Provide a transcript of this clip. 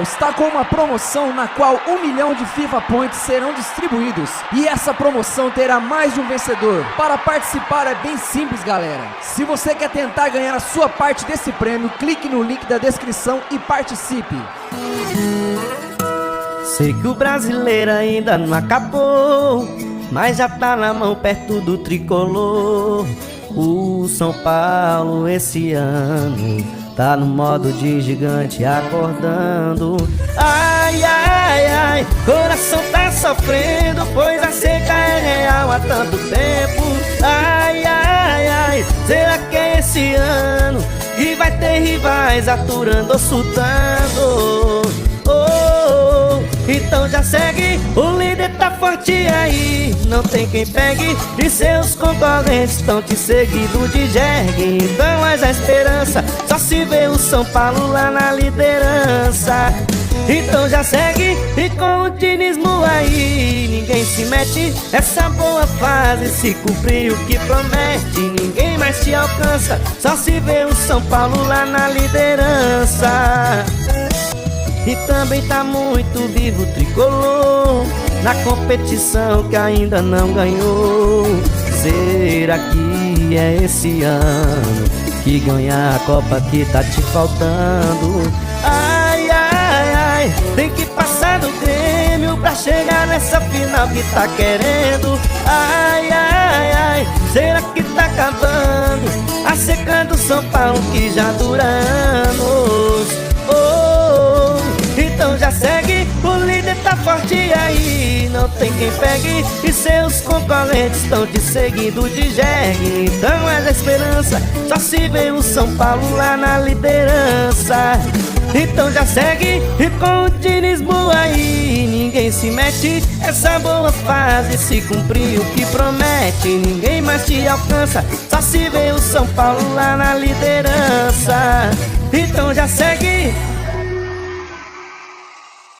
Está com uma promoção na qual 1 milhão de FIFA Points serão distribuídos. E essa promoção terá mais de um vencedor. Para participar é bem simples, galera. Se você quer tentar ganhar a sua parte desse prêmio, clique no link da descrição e participe. Sei que o brasileiro ainda não acabou, mas já tá na mão perto do tricolor. O São Paulo esse ano tá no modo de gigante acordando. Ai, ai, ai, coração tá sofrendo, pois a seca é real há tanto tempo. Ai, ai, ai, será que é esse ano e vai ter rivais aturando ou chutando? Então já segue, o líder tá forte aí, não tem quem pegue, e seus concorrentes estão te seguindo de jegue. Então mas a esperança, só se vê o São Paulo lá na liderança. Então já segue, e com o tinismo aí, ninguém se mete, essa boa fase se cumprir o que promete. Ninguém mais te alcança, só se vê o São Paulo lá na liderança. E também tá muito vivo o tricolor na competição que ainda não ganhou. Será que é esse ano que ganhar a Copa que tá te faltando? Ai, ai, ai, tem que passar do Grêmio pra chegar nessa final que tá querendo. Ai, ai, ai, será que tá acabando a seca do São Paulo que já dura anos? Então já segue, o líder tá forte aí, não tem quem pegue, e seus concorrentes estão te seguindo de jegue. Então é a esperança, só se vê o São Paulo lá na liderança. Então já segue, e com o tinismo aí, ninguém se mete, essa boa fase se cumprir o que promete. Ninguém mais te alcança, só se vê o São Paulo lá na liderança. Então já segue,